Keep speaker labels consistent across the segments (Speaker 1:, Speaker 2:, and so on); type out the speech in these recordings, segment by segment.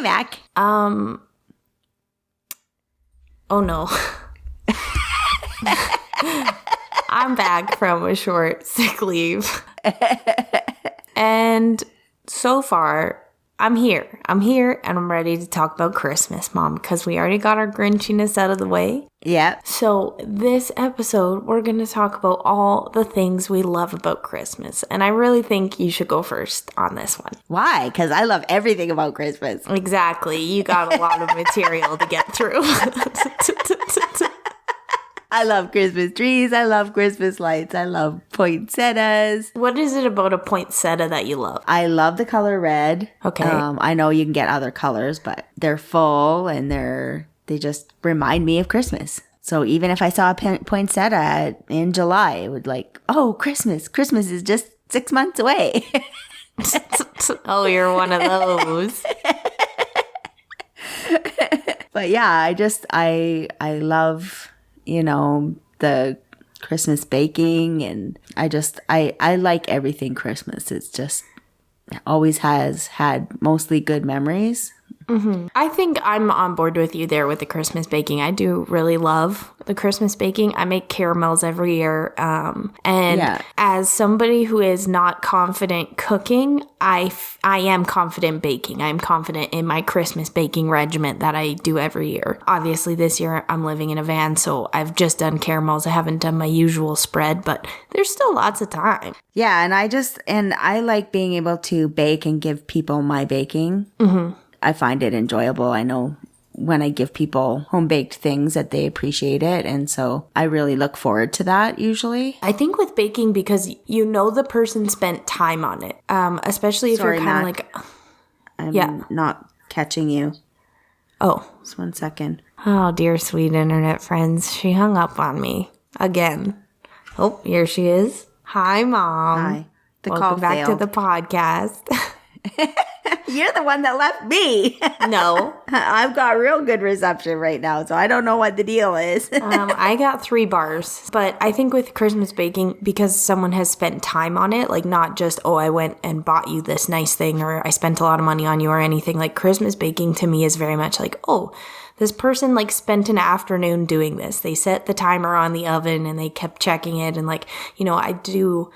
Speaker 1: Mac.
Speaker 2: Oh no. I'm back from a short sick leave. And so far, I'm here. I'm here and I'm ready to talk about Christmas, Mom, because we already got our Grinchiness out of the way.
Speaker 1: Yeah.
Speaker 2: So this episode, we're going to talk about all the things we love about Christmas. And I really think you should go first on this one.
Speaker 1: Why? Because I love everything about Christmas.
Speaker 2: Exactly. You got a lot of material to get through.
Speaker 1: I love Christmas trees. I love Christmas lights. I love poinsettias.
Speaker 2: What is it about a poinsettia that you love?
Speaker 1: I love the color red.
Speaker 2: Okay.
Speaker 1: I know you can get other colors, but they're full and they just remind me of Christmas. So even if I saw a poinsettia in July, it would oh, Christmas. Christmas is just 6 months away.
Speaker 2: Oh, you're one of those.
Speaker 1: But yeah, I love, the Christmas baking, and I like everything Christmas. It's just always has had mostly good memories.
Speaker 2: Mm-hmm. I think I'm on board with you there with the Christmas baking. I do really love the Christmas baking. I make caramels every year. As somebody who is not confident cooking, I am confident baking. I'm confident in my Christmas baking regimen that I do every year. Obviously, this year I'm living in a van, so I've just done caramels. I haven't done my usual spread, but there's still lots of time.
Speaker 1: Yeah, and I like being able to bake and give people my baking. Mm-hmm. I find it enjoyable. I know when I give people home-baked things that they appreciate it. And so I really look forward to that usually.
Speaker 2: I think with baking, because the person spent time on it, especially if you're kind of
Speaker 1: I'm not catching you.
Speaker 2: Oh.
Speaker 1: Just 1 second.
Speaker 2: Oh, dear sweet internet friends. She hung up on me again. Oh, here she is. Hi, Mom.
Speaker 1: Hi.
Speaker 2: Welcome back to the podcast.
Speaker 1: You're the one that left me.
Speaker 2: No.
Speaker 1: I've got real good reception right now, so I don't know what the deal is.
Speaker 2: I got 3 bars. But I think with Christmas baking, because someone has spent time on it, not just, I went and bought you this nice thing, or I spent a lot of money on you or anything. Christmas baking to me is very much this person spent an afternoon doing this. They set the timer on the oven and they kept checking it. And I do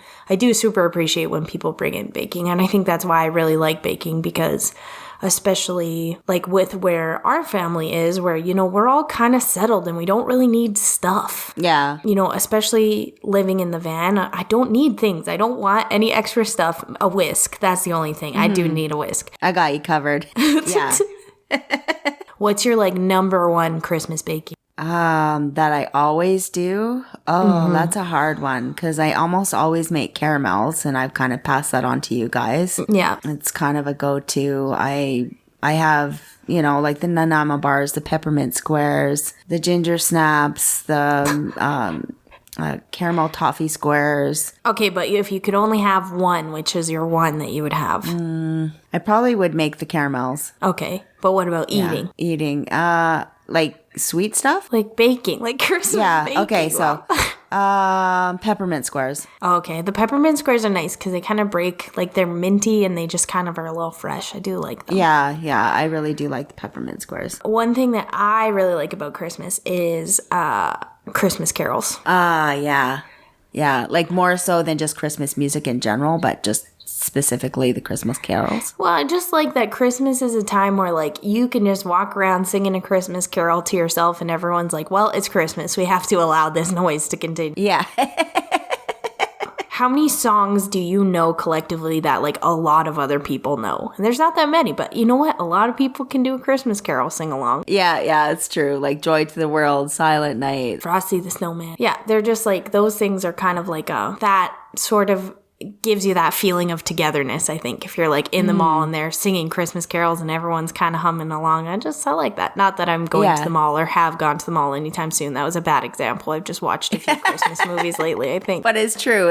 Speaker 2: super appreciate when people bring in baking. And I think that's why I really like baking, because especially with where our family is, where, we're all kind of settled and we don't really need stuff.
Speaker 1: Yeah.
Speaker 2: Especially living in the van, I don't need things. I don't want any extra stuff. A whisk. That's the only thing. Mm-hmm. I do need a whisk.
Speaker 1: I got you covered. Yeah.
Speaker 2: What's your number one Christmas baking?
Speaker 1: That I always do? Oh, That's a hard one, because I almost always make caramels, and I've kind of passed that on to you guys.
Speaker 2: Yeah.
Speaker 1: It's kind of a go-to. I have, the Nanama bars, the peppermint squares, the ginger snaps, the caramel toffee squares.
Speaker 2: Okay, but if you could only have one, which is your one that you would have?
Speaker 1: I probably would make the caramels.
Speaker 2: Okay, but what about eating?
Speaker 1: Yeah, eating. Sweet stuff?
Speaker 2: Baking, Christmas baking.
Speaker 1: Okay, so peppermint squares.
Speaker 2: Okay, the peppermint squares are nice because they kind of break, they're minty and they just kind of are a little fresh. I do like them.
Speaker 1: Yeah, I really do like the peppermint squares.
Speaker 2: One thing that I really like about Christmas is Christmas carols.
Speaker 1: Yeah. Yeah, more so than just Christmas music in general, but just specifically the Christmas carols.
Speaker 2: Well, I just like that Christmas is a time where you can just walk around singing a Christmas carol to yourself and everyone's well, it's Christmas. We have to allow this noise to continue.
Speaker 1: Yeah.
Speaker 2: How many songs do you know collectively that a lot of other people know? And there's not that many, but you know what? A lot of people can do a Christmas carol sing along.
Speaker 1: Yeah, it's true. Joy to the World, Silent Night,
Speaker 2: Frosty the Snowman. Yeah, they're just those things are kind of that sort of gives you that feeling of togetherness, I think. If you're in the mall and they're singing Christmas carols and everyone's kind of humming along, I like that. Not that I'm going to the mall or have gone to the mall anytime soon. That was a bad example. I've just watched a few Christmas movies lately, I think.
Speaker 1: But it's true.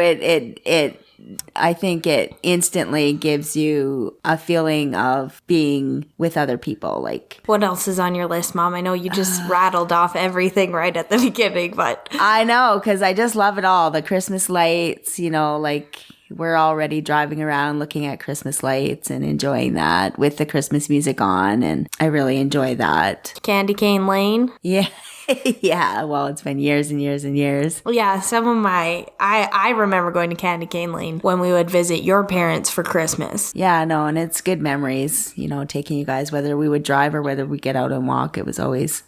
Speaker 1: I think it instantly gives you a feeling of being with other people.
Speaker 2: What else is on your list, Mom? I know you just rattled off everything right at the beginning, but
Speaker 1: I know, because I just love it all. The Christmas lights, we're already driving around looking at Christmas lights and enjoying that with the Christmas music on. And I really enjoy that.
Speaker 2: Candy Cane Lane.
Speaker 1: Yeah. Yeah. Well, it's been years and years and years.
Speaker 2: Yeah, some of I remember going to Candy Cane Lane when we would visit your parents for Christmas.
Speaker 1: Yeah, no, and it's good memories, you know, taking you guys, whether we would drive or whether we get out and walk. It was always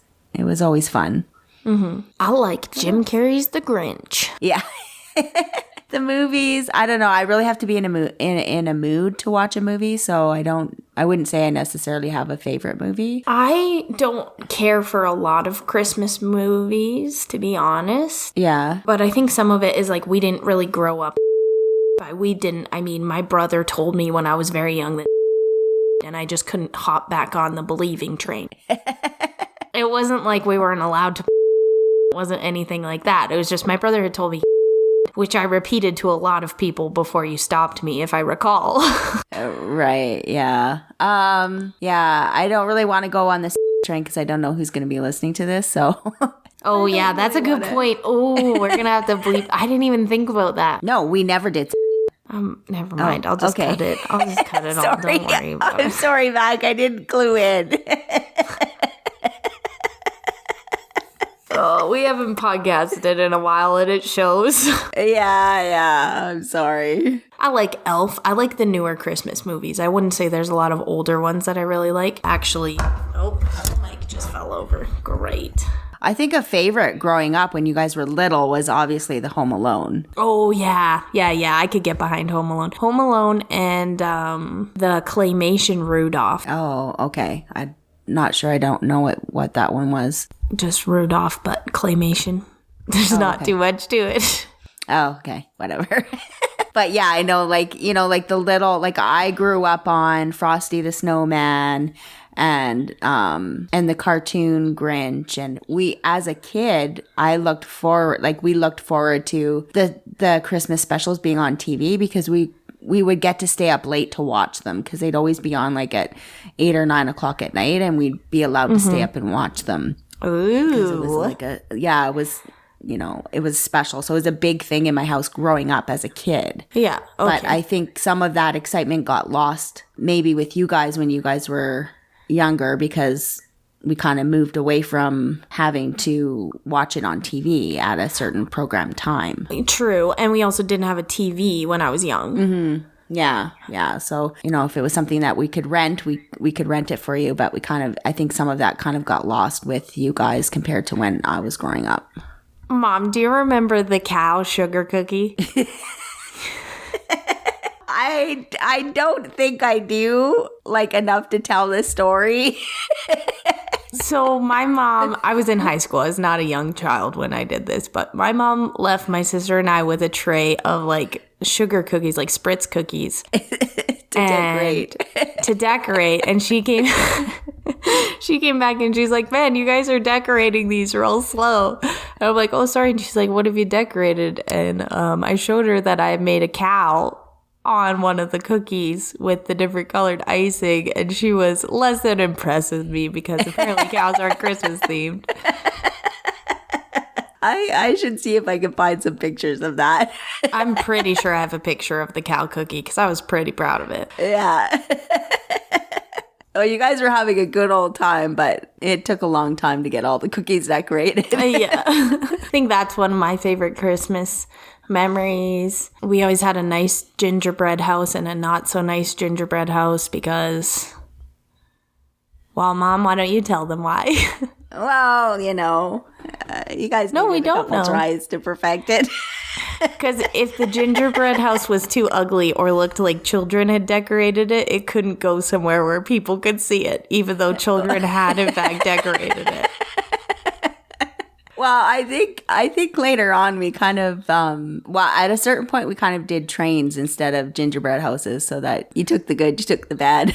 Speaker 1: fun.
Speaker 2: Mm-hmm. I like Jim Carrey's The Grinch.
Speaker 1: Yeah. The movies, I don't know. I really have to be in a mood to watch a movie, so I wouldn't say I necessarily have a favorite movie.
Speaker 2: I don't care for a lot of Christmas movies, to be honest.
Speaker 1: Yeah.
Speaker 2: But I think some of it is like we didn't really grow up. By we didn't, I mean, my brother told me when I was very young that and I just couldn't hop back on the believing train. It wasn't like we weren't allowed to. It wasn't anything like that. It was just my brother had told me, which I repeated to a lot of people before you stopped me, if I recall.
Speaker 1: Right, yeah. Yeah, I don't really want to go on this train because I don't know who's going to be listening to this, so...
Speaker 2: Oh, yeah, that's a good point. Oh, we're going to have to bleep... I didn't even think about that.
Speaker 1: No, we never did.
Speaker 2: Never mind. I'll just cut it. I'll just cut it all. Don't worry about it.
Speaker 1: I'm sorry, Mac. I didn't clue in.
Speaker 2: Oh, we haven't podcasted in a while and it shows.
Speaker 1: Yeah, I'm sorry.
Speaker 2: I like Elf. I like the newer Christmas movies. I wouldn't say there's a lot of older ones that I really like. Actually, the mic just fell over. Great.
Speaker 1: I think a favorite growing up when you guys were little was obviously the Home Alone.
Speaker 2: Oh, yeah. Yeah. I could get behind Home Alone. Home Alone and the claymation Rudolph.
Speaker 1: Oh, okay. I'm not sure. I don't know what that one was.
Speaker 2: Just Rudolph, but claymation. There's not too much to it.
Speaker 1: Oh, okay. Whatever. But yeah, I know, like I grew up on Frosty the Snowman and the cartoon Grinch, and we, as a kid, we looked forward to the Christmas specials being on TV because we would get to stay up late to watch them because they'd always be on like at 8 or 9 o'clock at night, and we'd be allowed to stay up and watch them.
Speaker 2: Ooh.
Speaker 1: It was special. So it was a big thing in my house growing up as a kid.
Speaker 2: Yeah. Okay.
Speaker 1: But I think some of that excitement got lost maybe with you guys when you guys were younger because we kind of moved away from having to watch it on TV at a certain program time.
Speaker 2: True. And we also didn't have a TV when I was young.
Speaker 1: Mm-hmm. Yeah. So, if it was something that we could rent, we could rent it for you. But I think some of that kind of got lost with you guys compared to when I was growing up.
Speaker 2: Mom, do you remember the cow sugar cookie?
Speaker 1: I don't think I do, like, enough to tell this story.
Speaker 2: So my mom, I was in high school. I was not a young child when I did this, but my mom left my sister and I with a tray of like sugar cookies, like Spritz cookies. To decorate. And she came back and she's like, man, you guys are decorating these real slow. And I'm like, oh, sorry. And she's like, what have you decorated? And I showed her that I made a cow on one of the cookies with the different colored icing, and she was less than impressed with me because apparently cows aren't Christmas themed.
Speaker 1: I should see if I can find some pictures of that.
Speaker 2: I'm pretty sure I have a picture of the cow cookie because I was pretty proud of it.
Speaker 1: Yeah. Well, you guys were having a good old time, but it took a long time to get all the cookies decorated.
Speaker 2: Yeah. I think that's one of my favorite Christmas memories. We always had a nice gingerbread house and a not so nice gingerbread house because, well, Mom, why don't you tell them why?
Speaker 1: Well, you guys
Speaker 2: we
Speaker 1: a
Speaker 2: don't
Speaker 1: couple
Speaker 2: know.
Speaker 1: tries to perfect it.
Speaker 2: Because if the gingerbread house was too ugly or looked like children had decorated it, it couldn't go somewhere where people could see it, even though children had in fact decorated it.
Speaker 1: Well, I think later on we kind of, at a certain point we kind of did trains instead of gingerbread houses so that you took the good, you took the bad.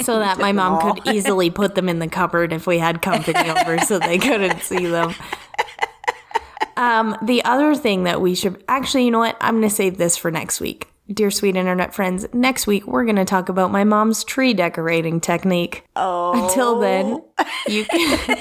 Speaker 2: So that my mom could easily put them in the cupboard if we had company over so they couldn't see them. The other thing that we should, actually, you know what? I'm going to save this for next week. Dear sweet internet friends, next week we're going to talk about my mom's tree decorating technique.
Speaker 1: Oh.
Speaker 2: Until then, you can...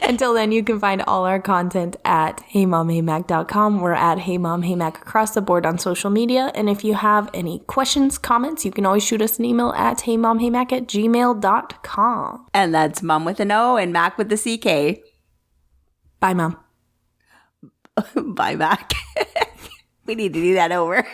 Speaker 2: Until then, you can find all our content at heymomheymac.com. We're at heymomheymac across the board on social media. And if you have any questions, comments, you can always shoot us an email at heymomheymac@gmail.com.
Speaker 1: And that's Mom with an O and Mac with the CK.
Speaker 2: Bye, Mom.
Speaker 1: Bye, Mac. We need to do that over.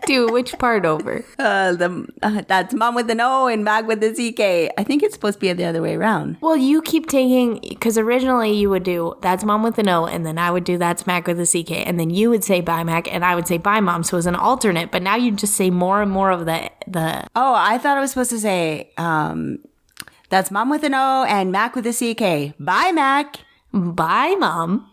Speaker 2: Do which part over?
Speaker 1: That's Mom with an O and Mac with the CK. I think it's supposed to be the other way around.
Speaker 2: Well, you keep taking, because originally you would do that's Mom with an O, and then I would do that's Mac with a CK, and then you would say bye, Mac, and I would say bye, Mom. So it was an alternate, but now you just say more and more of the.
Speaker 1: Oh, I thought I was supposed to say that's Mom with an O and Mac with a CK. Bye, Mac.
Speaker 2: Bye, Mom.